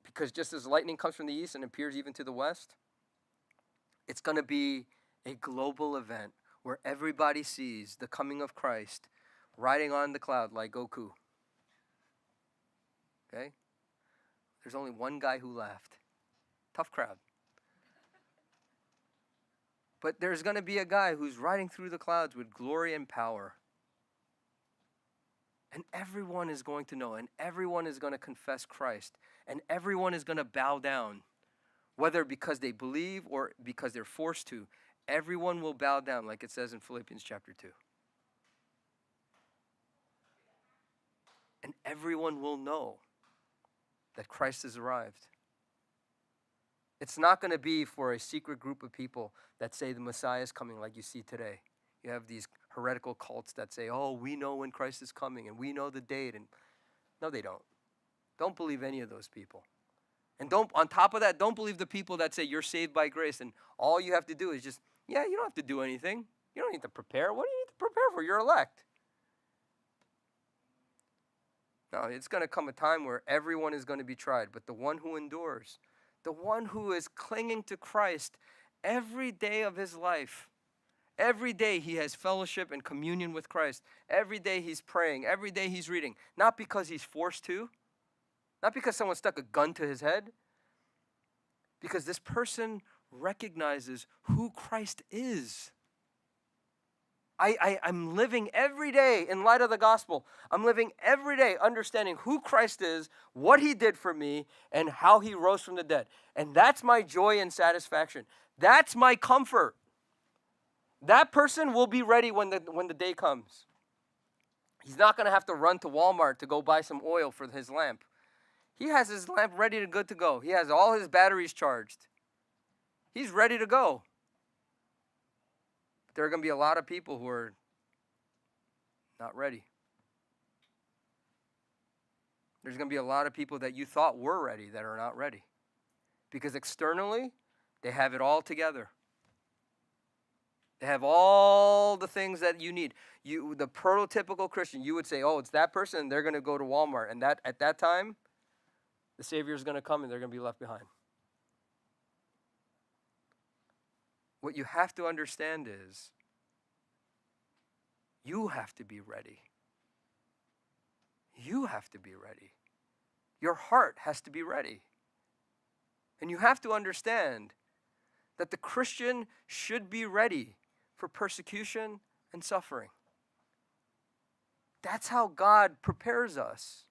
Because just as lightning comes from the east and appears even to the west, it's going to be a global event where everybody sees the coming of Christ riding on the cloud like Goku. Okay? There's only one guy who laughed. Tough crowd. But there's going to be a guy who's riding through the clouds with glory and power. And everyone is going to know, and everyone is going to confess Christ, and everyone is going to bow down, whether because they believe or because they're forced to. Everyone will bow down, like it says in Philippians chapter 2. And everyone will know that Christ has arrived. It's not going to be for a secret group of people that say the Messiah is coming like you see today. You have these heretical cults that say, oh, we know when Christ is coming and we know the date. And no, they don't. Don't believe any of those people. And don't, on top of that, don't believe the people that say you're saved by grace and all you have to do is just, you don't have to do anything. You don't need to prepare. What do you need to prepare for? You're elect. No, it's going to come a time where everyone is going to be tried, but the one who endures, the one who is clinging to Christ every day of his life, every day he has fellowship and communion with Christ. Every day he's praying. Every day he's reading. Not because he's forced to. Not because someone stuck a gun to his head. Because this person recognizes who Christ is. I'm living every day in light of the gospel. I'm living every day understanding who Christ is, what he did for me, and how he rose from the dead. And that's my joy and satisfaction. That's my comfort. That person will be ready when the day comes. He's not going to have to run to Walmart to go buy some oil for his lamp. He has his lamp ready to good to go. He has all his batteries charged. He's ready to go. But there are going to be a lot of people who are not ready. There's going to be a lot of people that you thought were ready that are not ready. Because externally, they have it all together. They have all the things that you need. The prototypical Christian, you would say, oh, it's that person, and they're going to go to Walmart. And that at that time, the Savior is going to come, and they're going to be left behind. What you have to understand is, you have to be ready. You have to be ready. Your heart has to be ready. And you have to understand that the Christian should be ready for persecution and suffering. That's how God prepares us.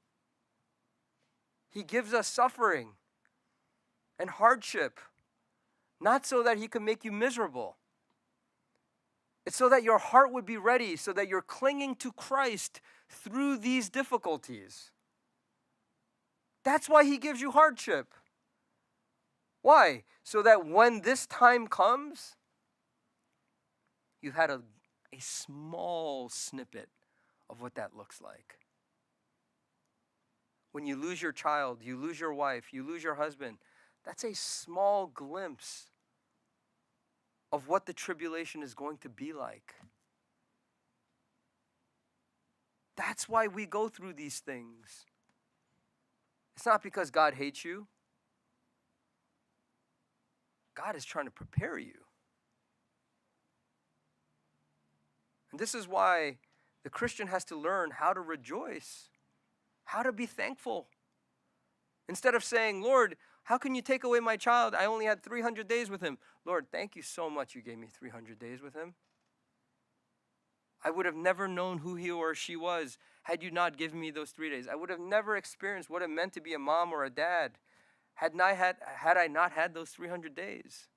He gives us suffering and hardship, not so that he can make you miserable. It's so that your heart would be ready, so that you're clinging to Christ through these difficulties. That's why he gives you hardship. Why? So that when this time comes, you've had a small snippet of what that looks like. When you lose your child, you lose your wife, you lose your husband, that's a small glimpse of what the tribulation is going to be like. That's why we go through these things. It's not because God hates you. God is trying to prepare you. And this is why the Christian has to learn how to rejoice, how to be thankful. Instead of saying, Lord, how can you take away my child? I only had 300 days with him. Lord, thank you so much you gave me 300 days with him. I would have never known who he or she was had you not given me those 3 days. I would have never experienced what it meant to be a mom or a dad had I not had those 300 days.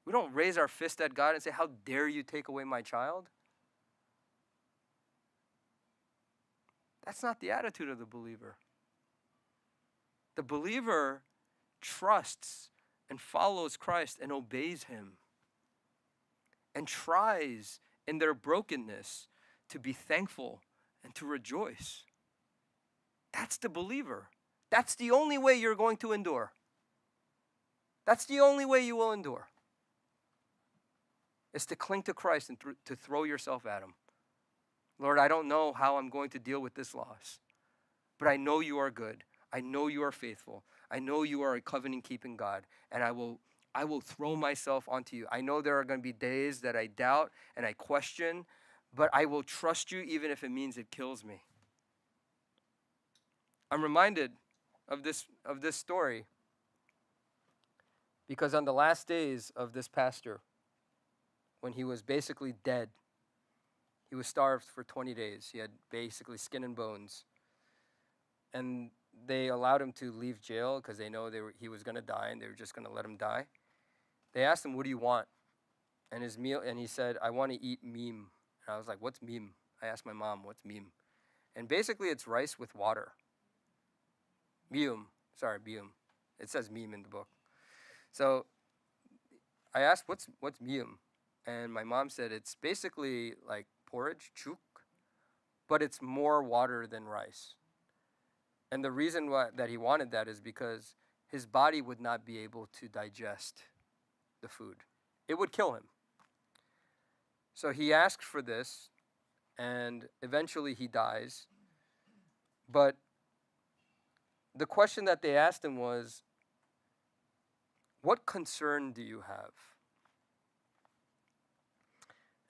We don't raise our fist at God and say, how dare you take away my child? That's not the attitude of the believer. The believer trusts and follows Christ and obeys him and tries in their brokenness to be thankful and to rejoice. That's the believer. That's the only way you're going to endure. That's the only way you will endure. Is to cling to Christ and to throw yourself at him. Lord, I don't know how I'm going to deal with this loss, but I know you are good. I know you are faithful. I know you are a covenant-keeping God, and I will throw myself onto you. I know there are going to be days that I doubt and I question, but I will trust you even if it means it kills me. I'm reminded of this story because on the last days of this pastor, when he was basically dead, he was starved for 20 days. He had basically skin and bones. And they allowed him to leave jail because they know he was going to die and they were just going to let him die. They asked him, what do you want? And he said, I want to eat meme. And I was like, what's meme? I asked my mom, what's meme? And basically it's rice with water. Meme. It says meme in the book. So I asked, what's meme? And my mom said, it's basically like porridge, chuk, but it's more water than rice. And the reason that he wanted that is because his body would not be able to digest the food. It would kill him. So he asked for this, and eventually he dies. But the question that they asked him was, what concern do you have?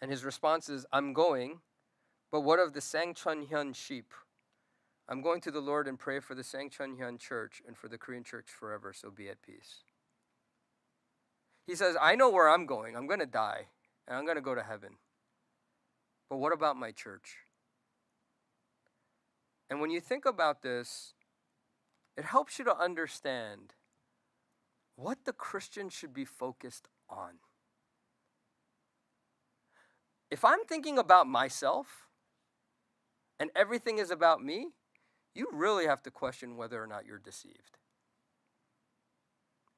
And his response is, I'm going, but what of the Sangchunhyun sheep? I'm going to the Lord and pray for the Sangchunhyun church and for the Korean church forever, so be at peace. He says, I know where I'm going. I'm going to die, and I'm going to go to heaven. But what about my church? And when you think about this, it helps you to understand what the Christian should be focused on. If I'm thinking about myself and everything is about me, you really have to question whether or not you're deceived.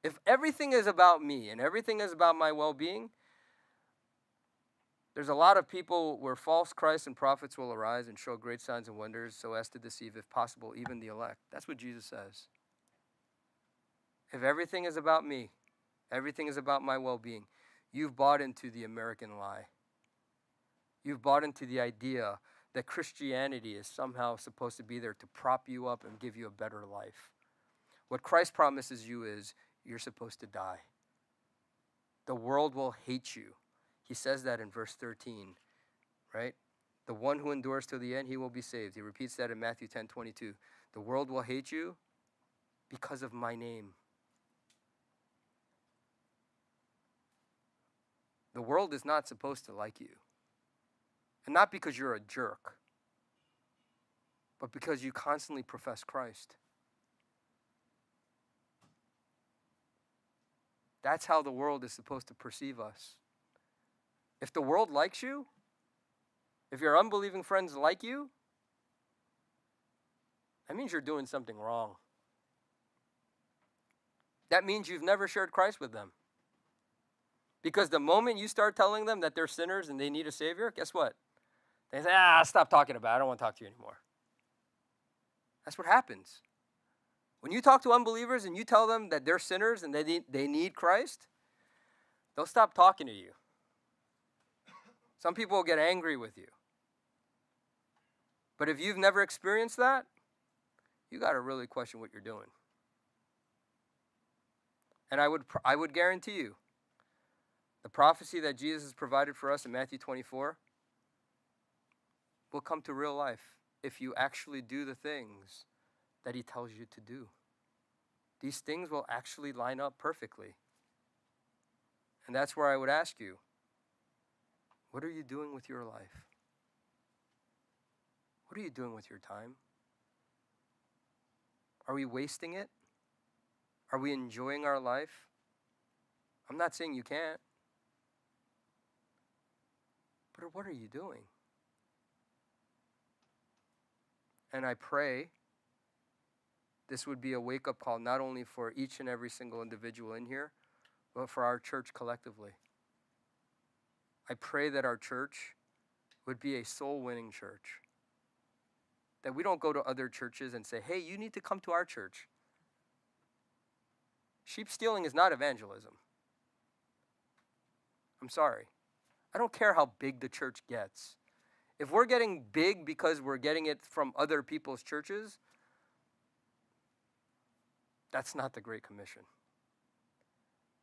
If everything is about me and everything is about my well-being, there's a lot of people where false Christs and prophets will arise and show great signs and wonders so as to deceive, if possible, even the elect. That's what Jesus says. If everything is about me, everything is about my well-being, you've bought into the American lie. You've bought into the idea that Christianity is somehow supposed to be there to prop you up and give you a better life. What Christ promises you is you're supposed to die. The world will hate you. He says that in verse 13, right? The one who endures till the end, he will be saved. He repeats that in Matthew 10:22. The world will hate you because of my name. The world is not supposed to like you. And not because you're a jerk, but because you constantly profess Christ. That's how the world is supposed to perceive us. If the world likes you, if your unbelieving friends like you, that means you're doing something wrong. That means you've never shared Christ with them. Because the moment you start telling them that they're sinners and they need a Savior, guess what? They say, stop talking about it. I don't want to talk to you anymore. That's what happens. When you talk to unbelievers and you tell them that they're sinners and they need Christ, they'll stop talking to you. Some people will get angry with you. But if you've never experienced that, you got to really question what you're doing. And I would guarantee you, the prophecy that Jesus has provided for us in Matthew 24 will come to real life if you actually do the things that he tells you to do. These things will actually line up perfectly. And that's where I would ask you, what are you doing with your life? What are you doing with your time? Are we wasting it? Are we enjoying our life? I'm not saying you can't. But what are you doing? And I pray this would be a wake-up call not only for each and every single individual in here, but for our church collectively. I pray that our church would be a soul-winning church. That we don't go to other churches and say, hey, you need to come to our church. Sheep stealing is not evangelism. I'm sorry. I don't care how big the church gets. If we're getting big because we're getting it from other people's churches, that's not the Great Commission.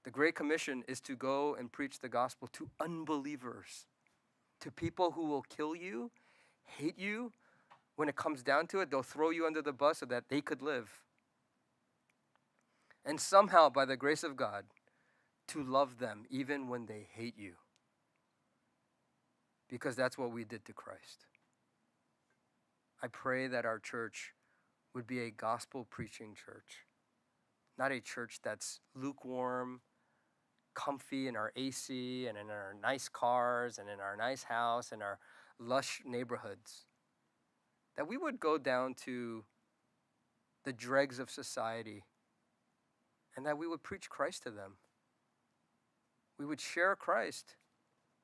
The Great Commission is to go and preach the gospel to unbelievers, to people who will kill you, hate you. When it comes down to it, they'll throw you under the bus so that they could live. And somehow, by the grace of God, to love them even when they hate you. Because that's what we did to Christ. I pray that our church would be a gospel-preaching church, not a church that's lukewarm, comfy in our AC and in our nice cars and in our nice house and our lush neighborhoods. That we would go down to the dregs of society and that we would preach Christ to them. We would share Christ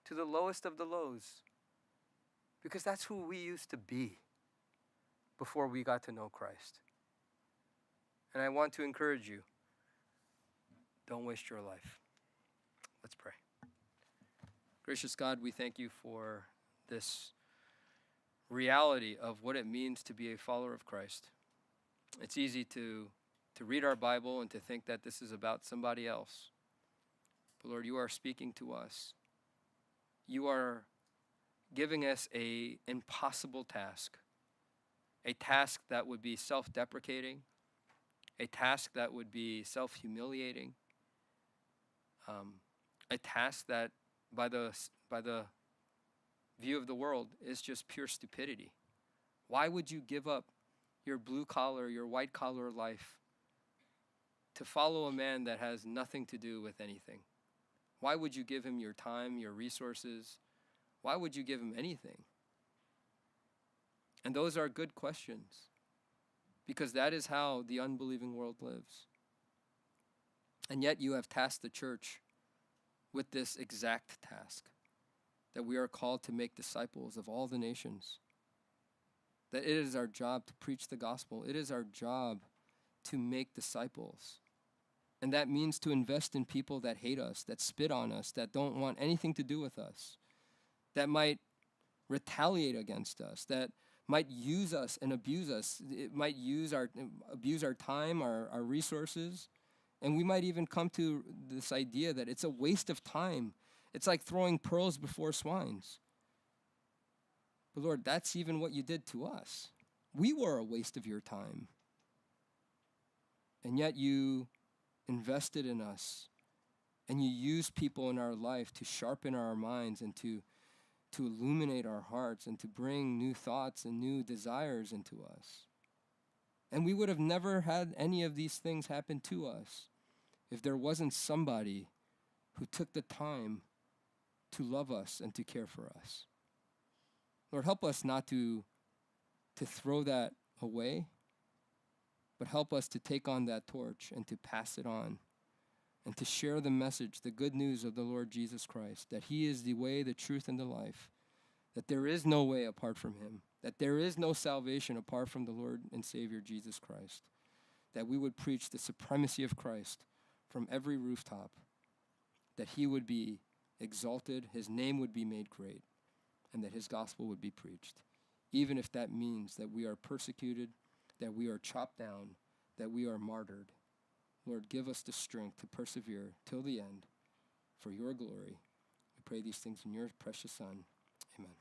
to the lowest of the lows, because that's who we used to be before we got to know Christ. And I want to encourage you, don't waste your life. Let's pray. Gracious God, we thank you for this reality of what it means to be a follower of Christ. It's easy to read our Bible and to think that this is about somebody else. But Lord, you are speaking to us. You are giving us an impossible task, a task that would be self-deprecating, a task that would be self-humiliating, a task that by the view of the world is just pure stupidity. Why would you give up your blue-collar, your white-collar life to follow a man that has nothing to do with anything? Why would you give him your time, your resources? Why would you give him anything? And those are good questions, because that is how the unbelieving world lives. And yet you have tasked the church with this exact task, that we are called to make disciples of all the nations, that it is our job to preach the gospel. It is our job to make disciples. And that means to invest in people that hate us, that spit on us, that don't want anything to do with us, that might retaliate against us, that might use us and abuse us. It might abuse our time, our resources. And we might even come to this idea that it's a waste of time. It's like throwing pearls before swines. But Lord, that's even what you did to us. We were a waste of your time. And yet you invested in us, and you used people in our life to sharpen our minds and to illuminate our hearts and to bring new thoughts and new desires into us. And we would have never had any of these things happen to us if there wasn't somebody who took the time to love us and to care for us. Lord, help us not to throw that away, but help us to take on that torch and to pass it on and to share the message, the good news of the Lord Jesus Christ, that he is the way, the truth, and the life, that there is no way apart from him, that there is no salvation apart from the Lord and Savior Jesus Christ, that we would preach the supremacy of Christ from every rooftop, that he would be exalted, his name would be made great, and that his gospel would be preached, even if that means that we are persecuted, that we are chopped down, that we are martyred. Lord, give us the strength to persevere till the end for your glory. We pray these things in your precious Son. Amen.